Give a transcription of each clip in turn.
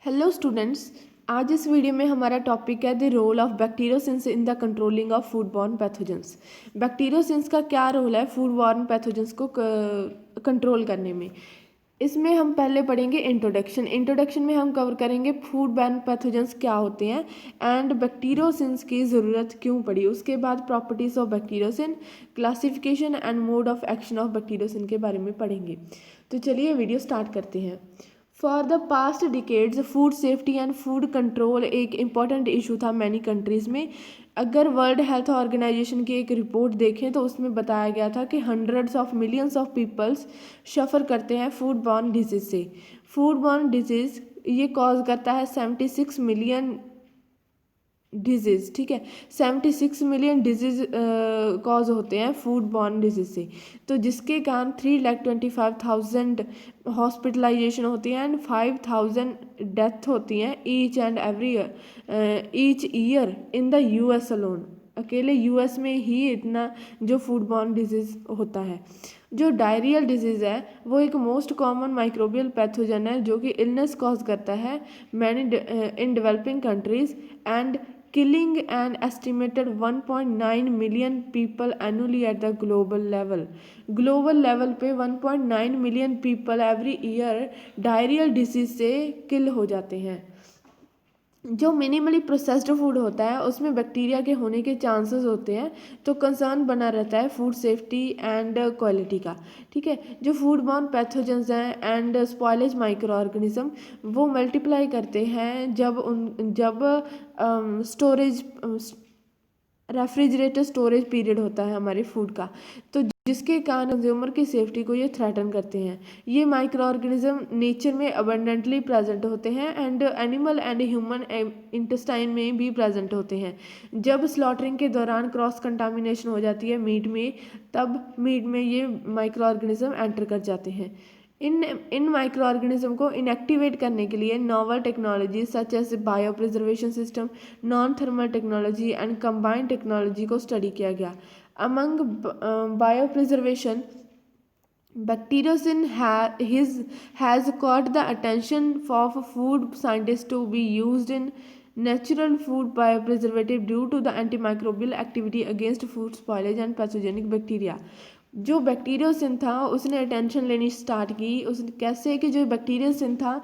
Hello students. आज इस video में हमारा टॉपिक है the role of bacteriocins in the controlling of food borne pathogens. Bacteriocins का क्या रोल है फूड बॉर्न पैथोजेंस को कंट्रोल करने में। इसमें हम पहले पढ़ेंगे इंट्रोडक्शन में हम कवर करेंगे फूड बॉर्न पैथोजेंस क्या होते हैं एंड बैक्टीरियोसिंस की ज़रूरत क्यों पड़ी। उसके बाद properties of bacteriocin, classification and mode of action of bacteriocin के बारे में पढ़ेंगे। तो चलिए वीडियो स्टार्ट करते हैं। For the past decades food safety and food control एक इम्पॉर्टेंट इशू था मैनी कंट्रीज़ में। अगर वर्ल्ड हेल्थ ऑर्गेनाइजेशन की एक रिपोर्ट देखें तो उसमें बताया गया था कि hundreds of millions of peoples suffer करते हैं फूड बॉर्न डिजीज़ से। फूड बॉर्न डिजीज़ ये कॉज करता है 76 मिलियन डिजीज़, ठीक है। 76 मिलियन डिजीज़ कॉज होते हैं फूड बॉर्न डिजीज़ से। तो जिसके कारण 3,25,000 हॉस्पिटलाइजेशन होती हैं एंड 5,000 डेथ होती हैं each year in the US alone. अकेले यूएस में ही इतना जो फूड बॉर्न डिजीज़ होता है। जो डायरियल डिजीज़ है वो एक मोस्ट कॉमन माइक्रोबियल पैथोजन है जो कि इलनेस कॉज करता है many in developing countries and killing an estimated 1.9 million people annually at the global level। Global level पे 1.9 million people every year diarrhoeal disease से किल हो जाते हैं। जो मिनिमली प्रोसेस्ड फूड होता है उसमें बैक्टीरिया के होने के चांसेस होते हैं, तो कंसर्न बना रहता है फूड सेफ्टी एंड क्वालिटी का, ठीक है। जो फूड बॉर्न पैथोजेंस हैं एंड स्पॉयलेज माइक्रो ऑर्गेनिज्म वो मल्टीप्लाई करते हैं जब स्टोरेज रेफ्रिजरेटर स्टोरेज पीरियड होता है हमारे फूड का, तो जिसके कारण कंज्यूमर की सेफ्टी को ये थ्रेटन करते हैं। ये माइक्रो ऑर्गेनिज्म नेचर में अबंडेंटली प्रेजेंट होते हैं and animal and human intestine में भी प्रेजेंट होते हैं। जब स्लॉटरिंग के दौरान क्रॉस कंटामिनेशन हो जाती है मीट में, तब मीट में ये माइक्रो ऑर्गेनिज्म एंटर कर जाते हैं। इन माइक्रो ऑर्गेनिज्म को इनएक्टिवेट करने के लिए novel technology such as bio preservation system, non thermal technology and combined technology को स्टडी किया गया। Among bio preservation bacteriocin has caught the attention of food scientists to be used in natural food biopreservative due to the antimicrobial activity against food spoilage and pathogenic bacteria। जो bacteriocin था उसने attention लेनी start की। उस कैसे कि जो bacteriocin था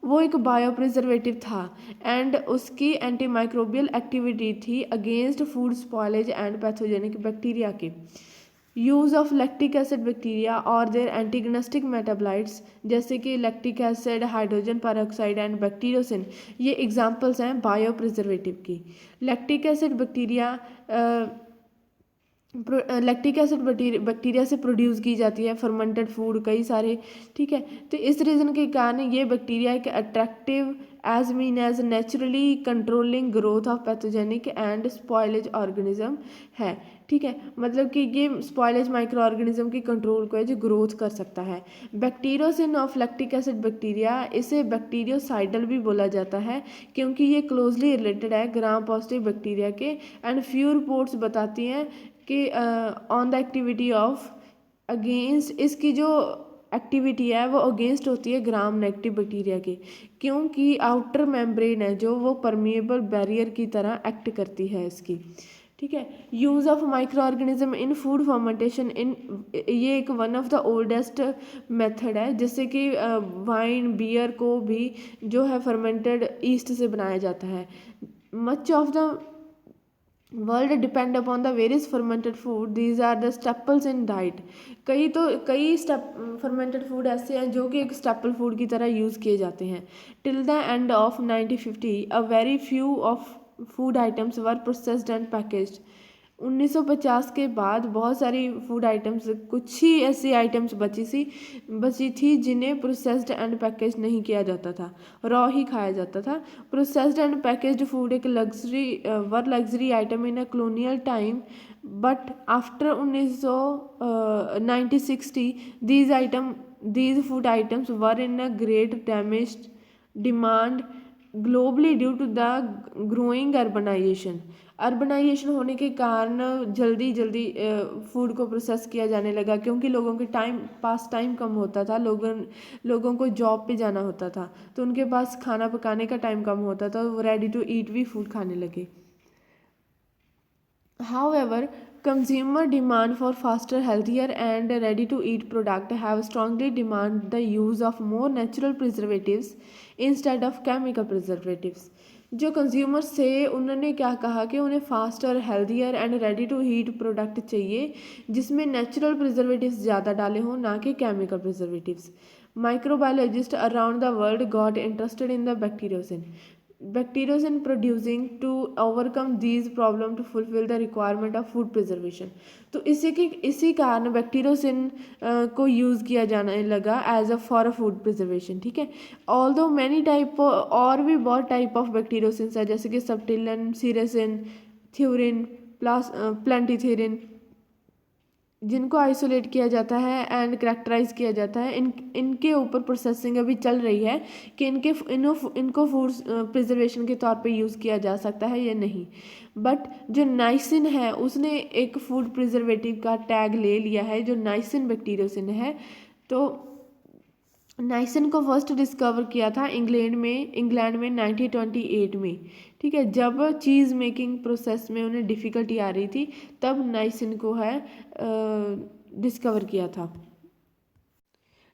वो एक बायो प्रिजर्वेटिव था एंड उसकी एंटीमाइक्रोबियल एक्टिविटी थी against food spoilage and pathogenic bacteria के। Use of lactic acid bacteria और देयर एंटीगोनिस्टिक मेटाबोलाइट्स जैसे कि lactic acid, hydrogen peroxide and bacteriocin, ये एग्जांपल्स हैं बायो प्रिजर्वेटिव की। Lactic acid bacteria lactic acid bacteria से produce की जाती है फर्मेंटेड फूड कई सारे, ठीक है। तो इस रीज़न के कारण ये बैक्टीरिया एक attractive as mean as naturally controlling growth of pathogenic and spoilage organism है, ठीक है। मतलब कि ये स्पॉयलेज माइक्रो ऑर्गेनिज्म की कंट्रोल को है जो ग्रोथ कर सकता है। Bacteriocin of lactic acid bacteria, इसे बैक्टीरियोसाइडल भी बोला जाता है क्योंकि ये क्लोजली रिलेटेड है ग्राम पॉजिटिव बैक्टीरिया के एंड फ्यू रिपोर्ट्स बताती हैं कि on the activity of against, इसकी जो एक्टिविटी है वो अगेंस्ट होती है ग्राम नेगेटिव बैक्टीरिया के, क्योंकि आउटर मेम्ब्रेन है जो वो परमिएबल बैरियर की तरह एक्ट करती है इसकी, ठीक है। Use of micro organism in food fermentation in, ये एक one of the oldest method है जिससे कि वाइन बियर को भी जो है फर्मेंटेड ईस्ट से बनाया जाता है। Much of the world depend upon the various fermented food, these are the staples in diet. कई फर्मेंटेड फूड ऐसे हैं जो कि एक स्टेपल फूड की तरह यूज़ किए जाते हैं। Till the end of 1950 a very few of food items were processed and packaged. 1950 के बाद बहुत सारी फूड आइटम्स, कुछ ही ऐसी आइटम्स बची थी जिन्हें प्रोसेस्ड एंड पैकेज नहीं किया जाता था, रॉ ही खाया जाता था। प्रोसेस्ड एंड पैकेज्ड फूड एक luxury item in a colonial time, but after 1960 these food items were in a great demand globally due to the growing urbanisation होने के कारण जल्दी जल्दी फूड को प्रोसेस किया जाने लगा, क्योंकि लोगों के टाइम कम होता था, लोगों को जॉब पे जाना होता था, तो उनके पास खाना पकाने का टाइम कम होता था, वो रेडी टू ईट भी फूड खाने लगे। However, consumer demand for faster, healthier, and ready-to-eat product have strongly demand the use of more natural preservatives instead of chemical preservatives. जो कंज्यूमर्स थे उन्होंने क्या कहा कि उन्हें faster, healthier and ready to heat product चाहिए जिसमें नेचुरल प्रिजर्वेटिव्स ज़्यादा डाले हों, ना कि chemical preservatives. Microbiologist around the world got interested in the bacteriocin producing to overcome these problem to fulfill the requirement of food preservation। तो इसी कारण बैक्टीरियोसिन को यूज़ किया जाने लगा as a for food preservation. ठीक है, ऑल्दो मैनी टाइप और भी बहुत टाइप ऑफ बैक्टीरियोसिन है, जैसे कि सबटिलिन, सीरेसिन, थ्यूरिन, प्लांटीथेरिन, जिनको आइसोलेट किया जाता है एंड करेक्टराइज किया जाता है। इनके ऊपर प्रोसेसिंग अभी चल रही है कि इनको फूड प्रिजर्वेशन के तौर पे यूज़ किया जा सकता है या नहीं। बट जो नाइसिन है उसने एक फूड प्रिजर्वेटिव का टैग ले लिया है, जो नाइसिन बैक्टीरियोसिन है। तो नाइसिन को फर्स्ट डिस्कवर किया था इंग्लैंड में 1928 में। ठीक है, जब चीज़ मेकिंग प्रोसेस में उन्हें डिफ़िकल्टी आ रही थी तब नाइसिन को है डिस्कवर किया था।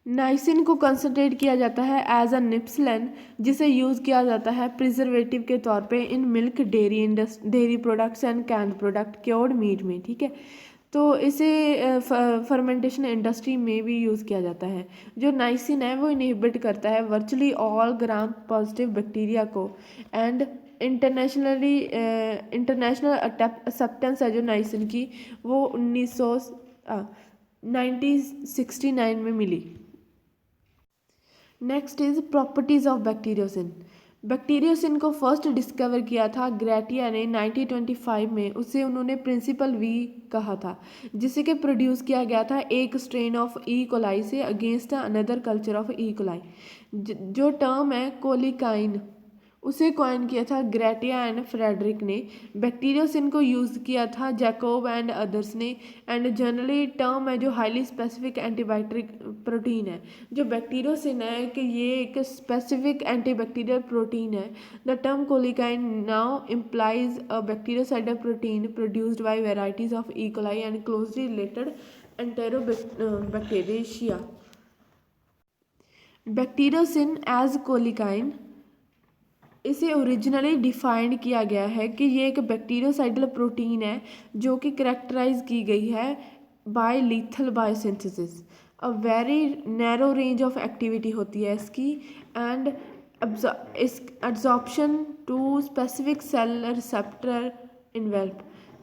नाइसिन को कंसनट्रेट किया जाता है एज अ निप्सलन, जिसे यूज़ किया जाता है प्रिजर्वेटिव के तौर पे in milk, dairy products and canned product, cured meat में। ठीक है, तो इसे फर्मेंटेशन इंडस्ट्री में भी यूज़ किया जाता है। जो नाइसिन है वो इनहिबिट करता है virtually all gram positive bacteria को, एंड इंटरनेशनल एक्सेप्टेंस है जो नाइसिन की वो 1969 में मिली। Next is properties of bacteriocin. Bacteriocin को फर्स्ट डिस्कवर किया था ग्रेटिया ने 1925 में। उसे उन्होंने प्रिंसिपल वी कहा था, जिसे कि प्रोड्यूस किया गया था एक स्ट्रेन ऑफ ई कोलाई से against another culture of E coli. जो टर्म है कोलिकाइन, उसे कॉइन किया था ग्रेटिया एंड फ्रेडरिक ने। बैक्टीरियोसिन को यूज़ किया था जैकोब एंड अदर्स ने। एंड जनरली टर्म है जो हाईली स्पेसिफिक एंटीबायोटिक प्रोटीन है। जो बैक्टीरियोसिन है कि ये एक स्पेसिफिक एंटीबैक्टीरियल प्रोटीन है। The term colicin now implies a bacteriocidal protein produced by varieties of E coli and closely related enterobacteria. Bacteriocin as colicin, इसे ओरिजिनली डिफाइंड किया गया है कि ये एक बैक्टीरियोसाइडल प्रोटीन है जो कि करेक्टराइज की गई है by lethal biosynthesis. A very narrow range of activity होती है इसकी, and absorption to specific cell receptor envelope.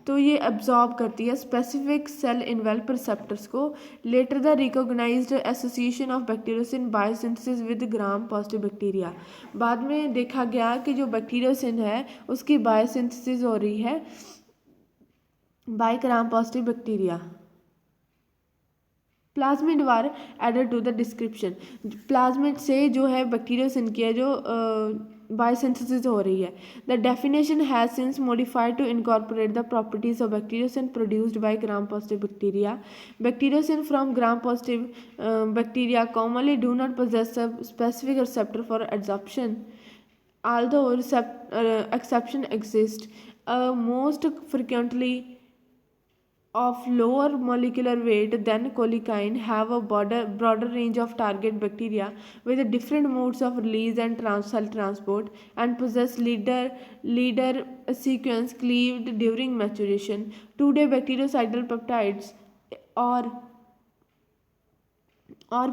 तो ये एब्जॉर्ब करती है स्पेसिफिक सेल इन्वेल्प रिसेप्टर्स को। Later the recognised association of bacteriocin biosynthesis with gram positive bacteria. बाद में देखा गया कि जो बैक्टीरियोसिन है उसकी बायोसिंथेसिस हो रही है by gram positive bacteria. Plasmid were added to the description. Plasmid से जो है बैक्टीरियोसिन की है जो बायोसिंथेसिस हो रही है। The definition has since modified to incorporate the properties of bacteriocin produced by gram positive bacteria. Bacteriocin from gram positive bacteria commonly do not possess a specific receptor for absorption, although exception exist. Most frequently of lower molecular weight than colikine have a broader range of target bacteria with different modes of release and cell transport, and possess leader sequence cleaved during maturation. Today bactericidal peptides or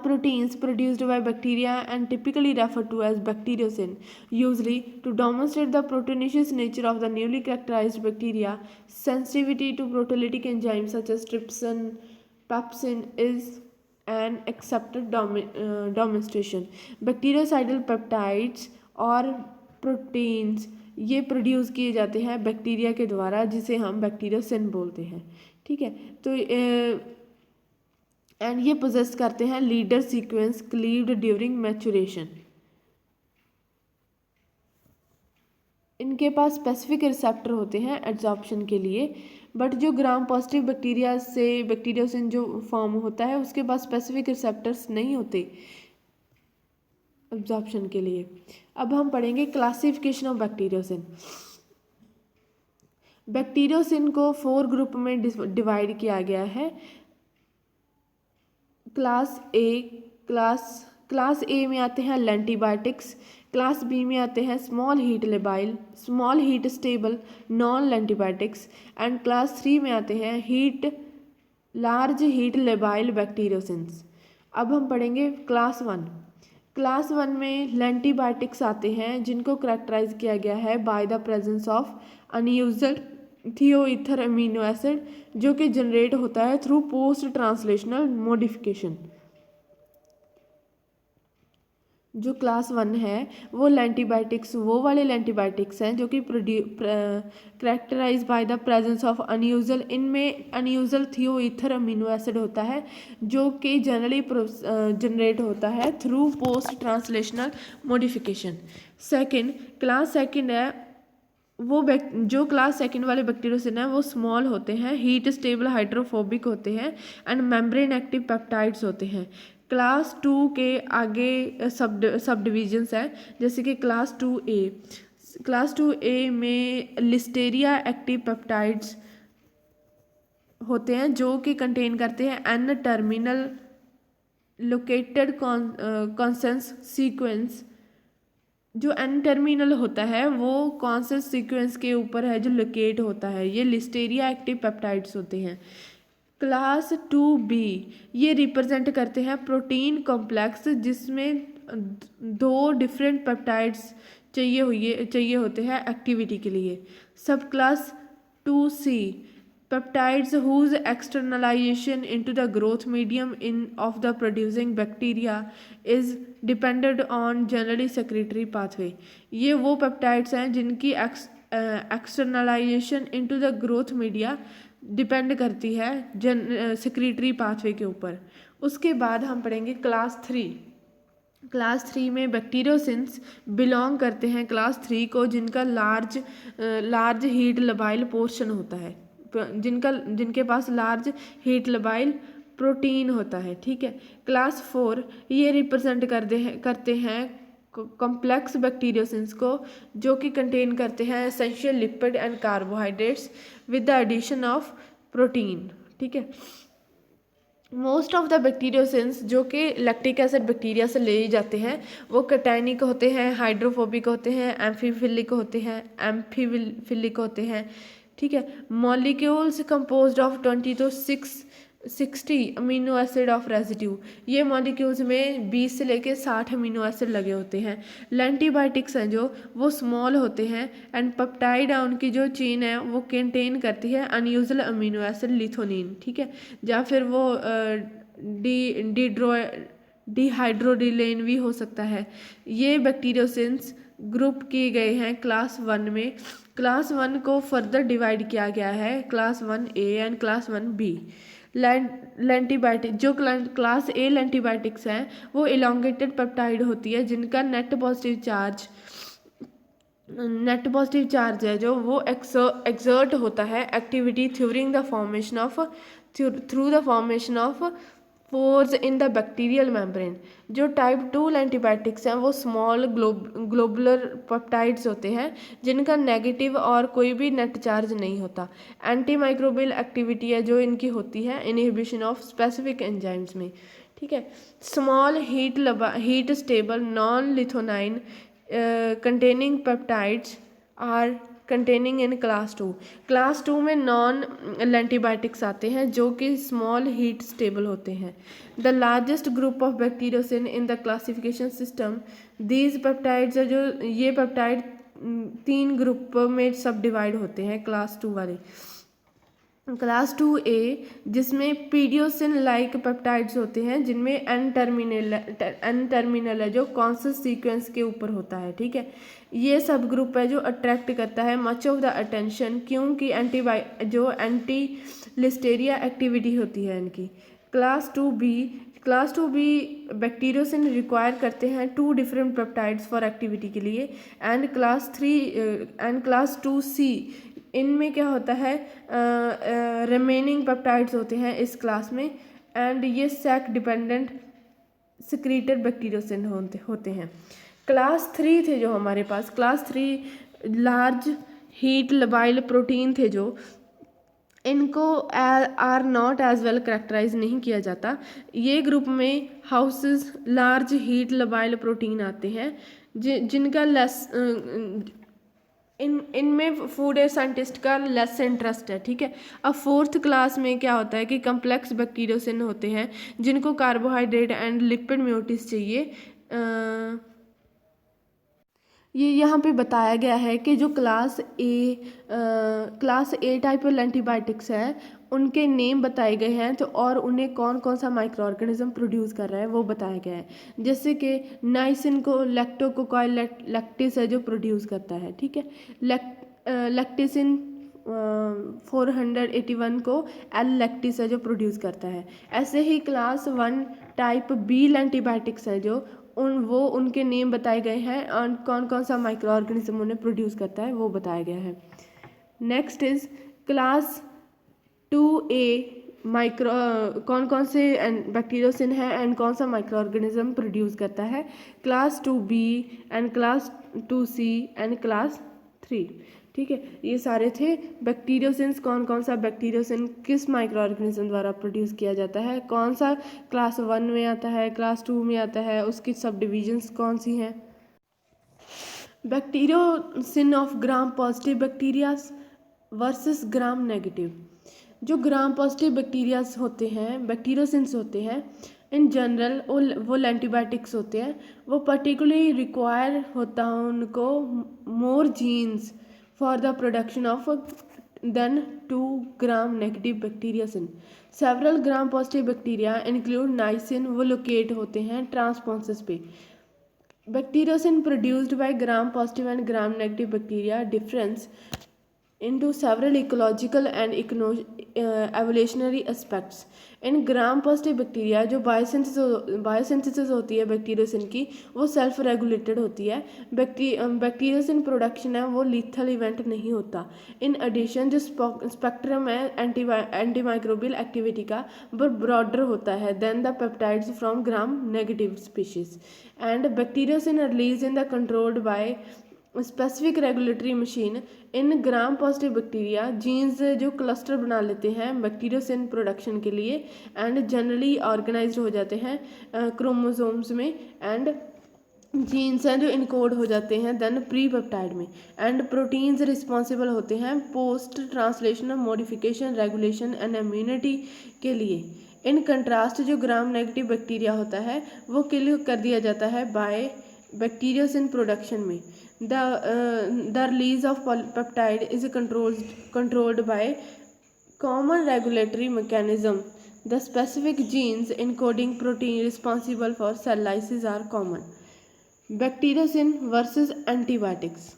proteins produced by bacteria and typically referred to as bacteriocin, usually to demonstrate the proteinaceous nature of the newly characterized bacteria. Sensitivity to proteolytic enzymes such as trypsin, pepsin is an accepted demonstration. Bactericidal peptides और proteins ये produce किए जाते हैं bacteria के द्वारा, जिसे हम bacteriocin बोलते हैं। ठीक है, तो एंड ये पोजेस करते हैं leader sequence cleaved during maturation. इनके पास स्पेसिफिक रिसेप्टर होते हैं एब्जॉर्प्शन के लिए, बट जो ग्राम पॉजिटिव बैक्टीरियोसिन जो फॉर्म होता है उसके पास स्पेसिफिक रिसेप्टर्स नहीं होते एब्जॉर्प्शन के लिए। अब हम पढ़ेंगे क्लासिफिकेशन ऑफ बैक्टीरियोसिन। बैक्टीरियोसिन को 4 ग्रुप में डिवाइड किया गया है। क्लास ए में आते हैं लेंटीबायोटिक्स, क्लास बी में आते हैं small heat labile, small heat stable non lantibiotics, and class 3 में आते हैं लार्ज हीट लेबाइल बैक्टीरियोसिन्स। अब हम पढ़ेंगे क्लास 1। क्लास 1 में लेंटीबायोटिक्स आते हैं जिनको करेक्टराइज किया गया है by the presence of unusual thioether amino acid जो कि जनरेट होता है थ्रू पोस्ट ट्रांसलेशनल मॉडिफिकेशन। जो क्लास 1 है वो वाले लेंटीबायोटिक्स हैं जो कि characterise by the presence of unusual, इनमें अनयूजुअल थियोईथर अमीनो एसिड होता है जो कि जनरली जनरेट होता है through post translational modification. Class second है जो क्लास सेकंड वाले बैक्टीरियोसिन है वो स्मॉल होते हैं, हीट स्टेबल हाइड्रोफोबिक होते हैं एंड मेम्ब्रेन एक्टिव पेप्टाइड्स होते हैं। क्लास 2 के आगे सब डिविजन्स हैं, जैसे कि क्लास 2A में लिस्टेरिया एक्टिव पेप्टाइड्स होते हैं जो कि कंटेन करते हैं N terminal located consensus sequence. जो एन टर्मिनल होता है वो कॉन्सेंस सीक्वेंस के ऊपर है जो लोकेट होता है, ये लिस्टेरिया एक्टिव पेप्टाइड्स होते हैं। क्लास 2B ये रिप्रेजेंट करते हैं प्रोटीन कॉम्प्लेक्स जिसमें 2 डिफरेंट पेप्टाइड्स चाहिए होते हैं एक्टिविटी के लिए। Subclass 2C peptides whose externalization into the growth medium of the producing bacteria is depended on generally secretory pathway. ये वो पेप्टाइड्स हैं जिनकी externalization into the growth media depend करती है सेक्रेटरी पाथवे के ऊपर। उसके बाद हम पढ़ेंगे क्लास 3 में बैक्टीरियोसिन्स बिलोंग करते हैं क्लास 3 को जिनका लार्ज हीट लबाइल पोर्शन होता है, जिनके पास लार्ज हीट लबाइल प्रोटीन होता है। ठीक है। क्लास 4 ये रिप्रेजेंट करते हैं कॉम्प्लेक्स बैक्टीरियोसिन्स को जो कि कंटेन करते हैं essential lipid and carbohydrates with the addition of protein. ठीक है। मोस्ट ऑफ द बैक्टीरियोसिन्स जो कि लैक्टिक एसिड बैक्टीरिया से ले जाते हैं वो कैटायनिक होते हैं, हाइड्रोफोबिक होते हैं, एम्फीफिलिक होते हैं। ठीक है। Molecules composed of 20 to 60 amino acid of residue, ये मॉलिक्यूल्स में 20 से लेके 60 अमीनो एसिड लगे होते हैं। लेंटीबायोटिक्स हैं जो वो स्मॉल होते हैं एंड पेप्टाइड है उनकी जो चेन है वो कंटेन करती है अनयूजुअल अमीनो एसिड लिथोनिन। ठीक है। या फिर वो डिहाइड्रोडिलेन भी हो सकता है। ये बैक्टीरियोसिन्स ग्रुप किए गए हैं क्लास 1 में। क्लास 1 को फर्दर डिवाइड किया गया है class 1A and class 1B। लेंटीबायोटिक जो क्लास ए लेंटीबायोटिक्स हैं वो इलोंगेटेड पेप्टाइड होती है जिनका नेट पॉजिटिव चार्ज है जो वो एक्सर्ट होता है activity through the formation of pores in the bacterial membrane. जो टाइप 2 एंटीबायोटिक्स हैं वो स्मॉल ग्लोबुलर पेप्टाइड्स होते हैं जिनका नेगेटिव और कोई भी नेट चार्ज नहीं होता। एंटी माइक्रोबियल एक्टिविटी है जो इनकी होती है इनहिबिशन ऑफ स्पेसिफिक एंजाइम्स में। ठीक है। Small heat stable non lanthionine containing peptides are containing in class 2। Class 2 में नॉन लेंटीबायोटिक्स आते हैं जो कि स्मॉल हीट स्टेबल होते हैं। The largest group of bacteriocin in the classification system these peptides है जो ये पेप्टाइड 3 ग्रुप में सब डिवाइड होते हैं क्लास 2 वाले। क्लास 2A जिसमें पीडियोसिन लाइक पेप्टाइड्स होते हैं जिनमें एन टर्मिनल है जो कॉन्सेंस सीक्वेंस के ऊपर होता है। ठीक है। ये सब ग्रुप है जो अट्रैक्ट करता है मच ऑफ द अटेंशन क्योंकि एंटी लिस्टेरिया एक्टिविटी होती है इनकी। Class class 2B bacteriocin require करते हैं 2 डिफरेंट पेप्टाइड्स फॉर एक्टिविटी के लिए, एंड क्लास 2C इनमें क्या होता है, रिमेनिंग पेप्टाइड्स होते हैं इस क्लास में, एंड ये सैक डिपेंडेंट सिक्रीटेड बैक्टीरियोसिन होते हैं। क्लास 3 थे जो हमारे पास, class 3 large heat labile protein थे जो, इनको are not as well characterise नहीं किया जाता। ये ग्रुप में houses large heat labile protein आते हैं जिनका लेस इनमें फूड साइंटिस्ट का लेस इंटरेस्ट है, ठीक है। अब 4th क्लास में क्या होता है कि कम्प्लेक्स बैक्टीरियोसिन होते हैं जिनको कार्बोहाइड्रेट एंड लिपिड म्यूटिस चाहिए। ये यहाँ पे बताया गया है कि जो क्लास ए टाइप एंटीबायोटिक्स है उनके नेम बताए गए हैं, तो और उन्हें कौन कौन सा माइक्रो ऑर्गेनिज्म प्रोड्यूस कर रहा है वो बताया गया है। जैसे कि नाइसिन को लैक्टोकोकाइल लैक्टिस है जो प्रोड्यूस करता है, ठीक है। लैक्टिसिन 481 को एल लैक्टिस है जो प्रोड्यूस करता है। ऐसे ही क्लास 1 टाइप बी एंटीबायोटिक्स है जो उनके नेम बताए गए हैं और कौन कौन सा माइक्रो ऑर्गेनिज्म उन्हें प्रोड्यूस करता है वो बताया गया है। Next is class 2A micro कौन कौन से बैक्टीरियोसिन है एंड कौन सा माइक्रो ऑर्गेनिज्म प्रोड्यूस करता है। Class 2B and class 2C and class 3, ठीक है। ये सारे थे बैक्टीरियोसिन्स, कौन कौन सा बैक्टीरियोसिन किस माइक्रो ऑर्गेनिज्म द्वारा प्रोड्यूस किया जाता है, कौन सा क्लास 1 में आता है, क्लास 2 में आता है, उसकी सब डिविजन्स कौन सी हैं। Bacteriocin of gram positive bacterias versus gram negative. जो ग्राम पॉजिटिव बैक्टीरियाज होते हैं, बैक्टीरियोसिन्स होते हैं, इन जनरल वो एंटीबायोटिक्स होते हैं, वो पर्टिकुलरली रिक्वायर होता है उनको more genes for the production of then 2 gram negative bacteriocin. Several gram positive bacteria include nisin, वो लोकेट होते हैं ट्रांसपोंसेस पे। Bacteriocin produced by gram positive and gram negative bacteria difference into several ecological and evolutionary aspects. In gram positive bacteria जो biosynthesis होती है bacteriocin की, वो self regulated होती है। बैक्टीरियोसिन प्रोडक्शन है वो लीथल इवेंट नहीं होता। इन एडिशन जो स्पेक्ट्रम है एंटी माइक्रोबियल एक्टिविटी का वो ब्रॉडर होता है than the peptides from gram negative species, and bacteriocin are release in the controlled by specific regulatory machine. In gram positive bacteria genes जो cluster बना लेते हैं बैक्टीरियोसिन प्रोडक्शन के लिए, एंड जनरली ऑर्गेनाइज्ड हो जाते हैं क्रोमोसोम्स में, एंड जीन्स हैं जो इनकोड हो जाते हैं देन प्री पेप्टाइड में, एंड प्रोटीन्स रिस्पॉन्सिबल होते हैं post translation modification regulation and immunity के लिए। इन कंट्रास्ट जो ग्राम नेगेटिव बैक्टीरिया होता है वो किल कर दिया जाता है बाय बैक्टीरियोसिन प्रोडक्शन में। The release of polypeptide is controlled by common regulatory mechanism. The specific genes encoding protein responsible for cell lysis are common. Bacteriocin versus antibiotics.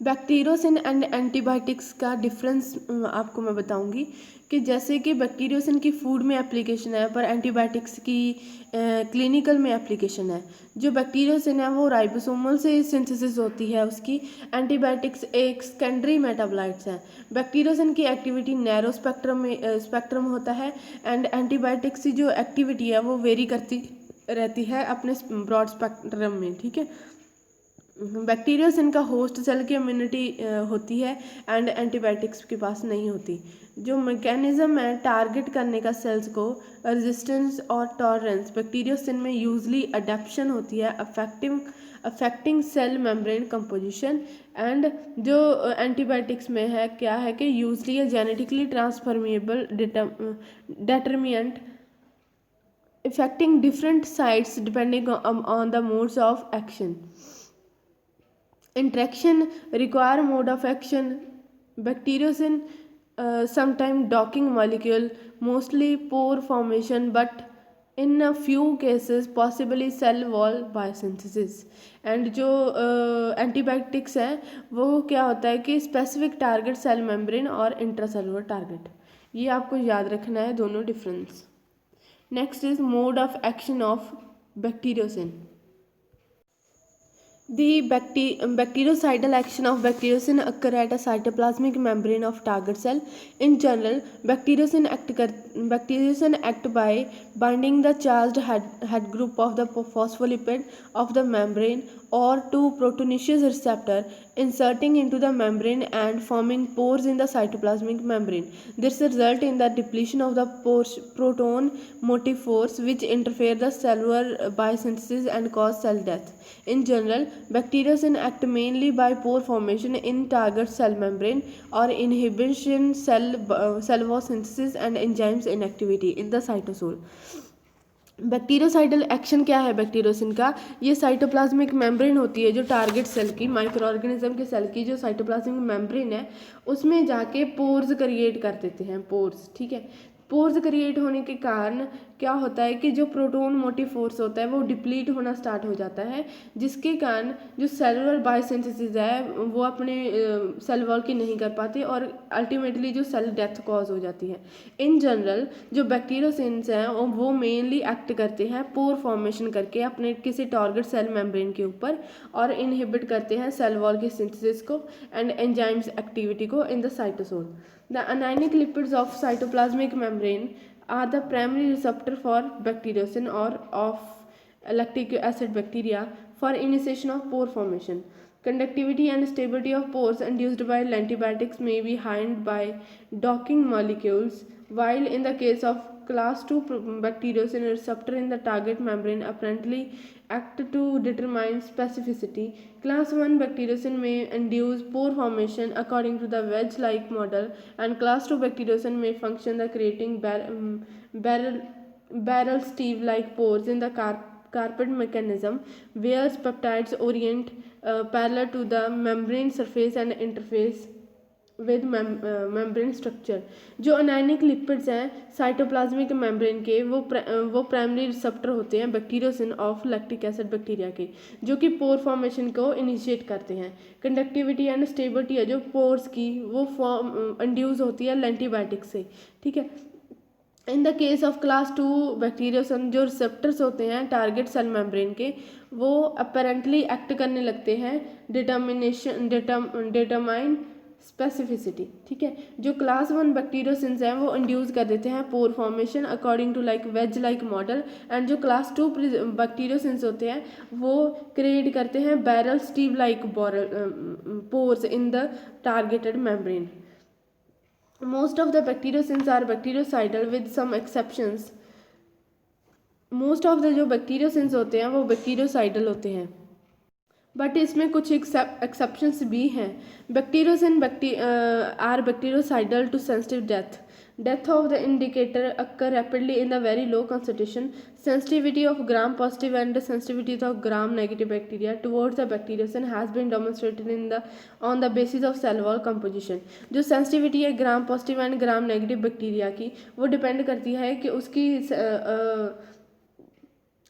Bacteriocin and antibiotics का difference आपको मैं बताऊंगी कि जैसे कि bacteriocin की food में एप्लीकेशन है पर एंटीबायोटिक्स की क्लिनिकल में एप्लीकेशन है। जो बैक्टीरियोसिन है वो राइबोसोमल से सिंथेसिस होती है उसकी, एंटीबायोटिक्स एक सेकेंडरी मेटाबोलाइट्स हैं। बैक्टीरियोसिन की एक्टिविटी नैरो स्पेक्ट्रम होता है, एंड एंटीबायोटिक्स की जो एक्टिविटी है वो वेरी करती रहती है अपने ब्रॉड स्पेक्ट्रम में, ठीक है। बैक्टीरियोसिन का होस्ट सेल की इम्यूनिटी होती है एंड एंटीबायोटिक्स के पास नहीं होती। जो मैकेनिज्म है टारगेट करने का सेल्स को, रेजिस्टेंस और टॉलरेंस, बैक्टीरियोसिन में यूजली अडेप्शन होती है affecting cell membrane composition, and जो एंटीबायोटिक्स में है क्या है कि यूजली है genetically transformable determinant affecting different sites depending on the modes of action. Interaction require mode of action. Bacteriocin sometimes docking molecule, mostly pore formation, but in a few cases possibly cell wall biosynthesis. And जो antibiotics है वो क्या होता है कि specific target cell membrane और intracellular target, ये आपको याद रखना है दोनों difference. Next is mode of action of bacteriocin. The bactericidal action of bacteriocin occur at a cytoplasmic membrane of target cell. In general, bacteriocin act by binding the charged head group of the phospholipid of the membrane or to proteinaceous receptor, inserting into the membrane and forming pores in the cytoplasmic membrane. This results in the depletion of the proton motifores, which interfere the cellular biosynthesis and cause cell death. In general, bacteriocin act mainly by pore formation in target cell membrane or inhibition cell wall synthesis and enzymes inactivity in the cytosol. Bacteriocidal action क्या है bacteriocin का? ये cytoplasmic membrane होती है जो target cell की, micro organism के cell की जो साइटोप्लाज्मिक मेम्ब्रेन है उसमें जाके पोर्स क्रिएट कर देते हैं, पोर्स, ठीक है। पोर्स क्रिएट होने के कारण क्या होता है कि जो प्रोटोन मोटिफोर्स होता है वो डिप्लीट होना स्टार्ट हो जाता है, जिसके कारण जो सेलुलर बायोसिंथेसिस है वो अपने सेल वॉल की नहीं कर पाते और अल्टीमेटली जो सेल डेथ कॉज हो जाती है। इन जनरल जो बैक्टीरियोसिन्स हैं वो मेनली एक्ट करते हैं पोर फॉर्मेशन करके अपने किसी टारगेट सेल मेम्ब्रेन के ऊपर और इनहिबिट करते हैं सेल वॉल की सिंथेसिस को एंड एंजाइम्स एक्टिविटी को in the cytosol. The anionic lipids of cytoplasmic membrane are the primary receptor for bacteriocin or of lactic acid bacteria for initiation of pore formation. Conductivity and stability of pores induced by antibiotics may be hindered by docking molecules, while in the case of class 2 bacteriocin receptor in the target membrane apparently act to determine specificity. Class 1 bacteriocin may induce pore formation according to the wedge-like model, and class 2 bacteriocin may function the creating barrel stave-like pores in the carpet mechanism, where peptides orient parallel to the membrane surface and interface with membrane structure. जो anionic lipids हैं cytoplasmic membrane के वो primary receptor होते हैं bacteriocin of lactic acid bacteria के, जो कि पोर formation को इनिशिएट करते हैं। कंडक्टिविटी एंड स्टेबिलिटी है जो पोर्स की वो इंड्यूस होती है एंटीबायोटिक से, ठीक है। In the case of class 2 bacteriocin जो रिसेप्टर्स होते हैं टारगेट सेल मेम्ब्रेन के वो अपेरेंटली एक्ट करने लगते हैं डिटरमाइन स्पेसिफिसिटी, ठीक है। जो क्लास 1 बैक्टीरियोसिन्स हैं वो इंड्यूस कर देते हैं pore formation according to like wedge like model, and जो क्लास 2 बैक्टीरियोसिन्स होते हैं वो क्रिएट करते हैं barrel stave like pores in the targeted membrane. Most of the bacteriocins are bactericidal with some exceptions. Most of the जो bacteriocins होते हैं वो bactericidal होते हैं, बट इसमें कुछ एक्सेप्शंस भी हैं। Bacteriocin are bactericidal to sensitive death of the indicator occur rapidly in the very low concentration sensitivity of gram positive and sensitivity of gram negative bacteria towards the bacteriocin has been demonstrated in the on the basis of cell wall composition. जो sensitivity है gram positive and gram negative bacteria की वो depend करती है कि उसकी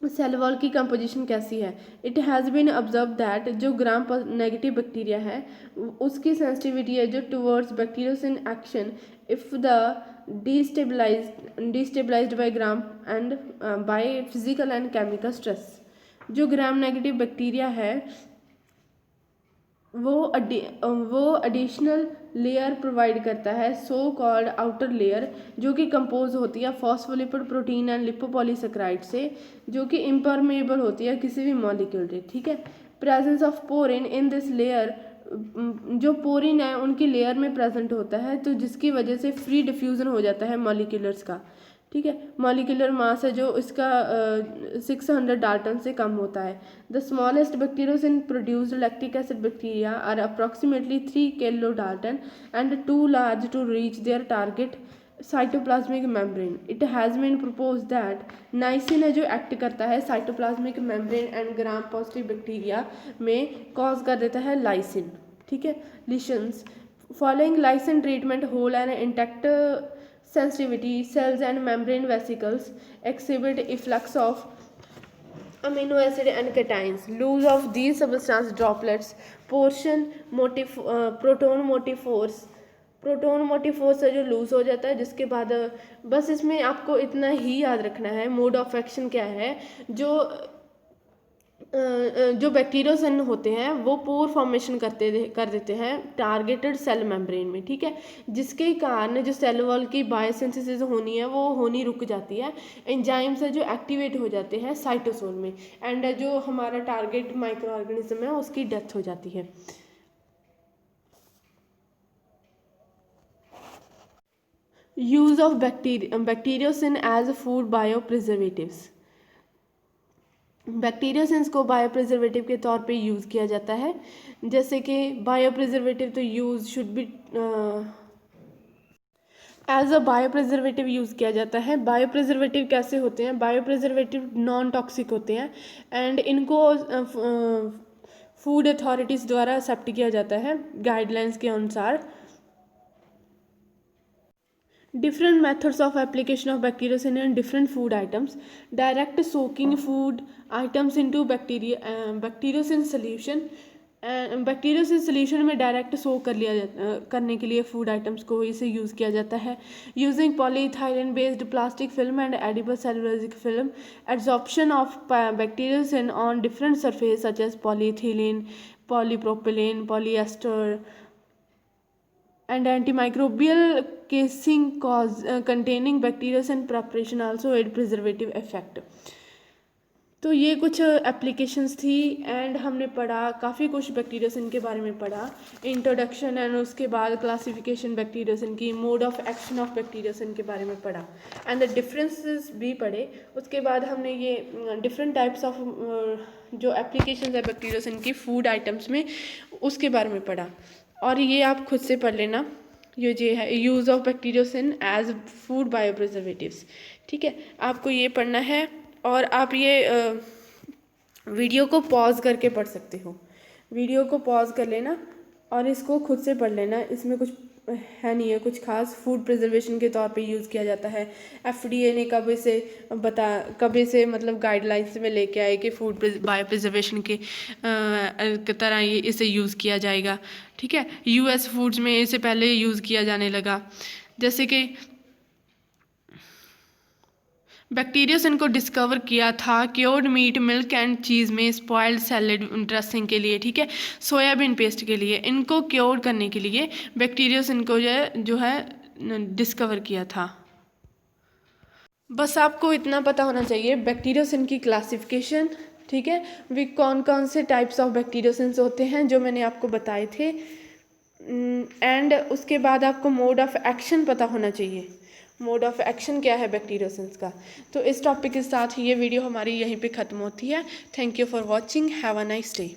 cell wall की composition कैसी है। It has been observe that जो ग्राम नेगेटिव बैक्टीरिया है उसकी सेंसिटिविटी है जो towards bacteriocin action if the destabilised by gram and by physical and chemical stress. जो ग्राम नेगेटिव बैक्टीरिया है वो एडिशनल लेयर प्रोवाइड करता है, सो कॉल्ड आउटर लेयर, जो कि कंपोज होती है फॉस्फोलिपिड प्रोटीन एंड लिपोपॉलीसेकेराइड से, जो कि इम्परमेबल होती है किसी भी मॉलिक्यूल से, ठीक है। Presence of porin in this layer, जो पोरिन है उनकी लेयर में प्रेजेंट होता है तो जिसकी वजह से फ्री डिफ्यूज़न हो जाता है मॉलिक्यूलर्स का, ठीक है। मॉलिक्यूलर मास है जो इसका 600 डाल्टन से कम होता है। The smallest bacteriocin produced lactic acid bacteria are approximately 3 kilo dalton and to large to reach their target cytoplasmic membrane. It has been propose that nisin है जो एक्ट करता है cytoplasmic membrane and gram positive bacteria में cause कर देता है lysin, ठीक है, lesions. Following lysin treatment whole and intact sensitivity cells and membrane vesicles exhibit efflux of amino acid and cations. Loss of these substance droplets proton motifores proton motive force है जो loose हो जाता है, जिसके बाद बस इसमें आपको इतना ही याद रखना है मोड ऑफ एक्शन क्या है। जो बैक्टीरियोसिन होते हैं वो पोर फॉर्मेशन कर देते हैं टारगेटेड सेल मेम्ब्रेन में, ठीक है, जिसके कारण जो सेल वॉल की बायोसिंथेसिस होनी है वो होनी रुक जाती है, एंजाइम्स है जो एक्टिवेट हो जाते हैं साइटोसोल में, एंड जो हमारा टारगेट माइक्रो ऑर्गेनिज्म है उसकी डेथ हो जाती है। Use of bacteriocin as food bio preservatives. Bacteriocins को बायो प्रिजर्वेटिव के तौर पे यूज़ किया जाता है। जैसे कि बायो प्रिजर्वेटिव तो use should be as a bio preservative use किया जाता है। बायो प्रिजर्वेटिव कैसे होते हैं? बायो प्रिजर्वेटिव नॉन टॉक्सिक होते हैं एंड इनको फूड अथॉरिटीज़ द्वारा एक्सेप्ट किया जाता है गाइडलाइंस के अनुसार। Different methods of application of bacteriocin in different food items. Direct soaking food items into bacteriocin solution. Bacteriocin solution में डायरेक्ट सोक करने के लिए फूड आइटम्स को इसे यूज़ किया जाता है। Using polyethylene based plastic film and edible cellulosic film, absorption of bacteriocin on different surface such as polyethylene, polypropylene, polyester and antimicrobial casing containing bacteriocin preparation also aid preservative effect। तो ये कुछ applications थी and हमने पढ़ा काफ़ी कुछ bacteriocin के बारे में पढ़ा, इंट्रोडक्शन एंड उसके बाद क्लासिफिकेशन बैक्टीरियोसिन की, mode of action of bacteriocin के बारे में पढ़ा एंड द डिफरेंसेस भी पढ़े। उसके बाद हमने ये डिफरेंट टाइप्स ऑफ जो एप्लीकेशंस है बैक्टीरियोसिन की फूड आइटम्स में उसके बारे में पढ़ा। और ये आप खुद से पढ़ लेना, ये है use of bacteriocin as food bio preservatives, ठीक है, आपको ये पढ़ना है। और आप ये वीडियो को पॉज करके पढ़ सकते हो, वीडियो को पॉज कर लेना और इसको खुद से पढ़ लेना। इसमें कुछ है नहीं है कुछ खास। फूड प्रिजर्वेशन के तौर पे यूज़ किया जाता है। FDA ने कब इसे मतलब गाइडलाइंस में लेके आए कि फूड बायो प्रिजर्वेशन के तरह ये इसे यूज़ किया जाएगा, ठीक है। US फूड्स में इसे पहले यूज़ किया जाने लगा। जैसे कि बैक्टीरियोसिन को डिस्कवर किया था cured meat, milk and cheese में, स्पॉइल्ड सैलेड ड्रेसिंग के लिए, ठीक है, सोयाबीन पेस्ट के लिए, इनको क्योर करने के लिए बैक्टीरियोसिन को जो है डिस्कवर किया था। बस आपको इतना पता होना चाहिए बैक्टीरियोसिन की क्लासिफिकेशन, ठीक है, वे कौन कौन से टाइप्स ऑफ बैक्टीरियोसिन्स होते हैं जो मैंने आपको बताए थे, एंड उसके बाद आपको मोड ऑफ एक्शन पता होना चाहिए, मोड ऑफ एक्शन क्या है बैक्टीरियोसिन्स का। तो इस टॉपिक के साथ ये वीडियो हमारी यहीं पे ख़त्म होती है। Thank you for watching, have a nice day.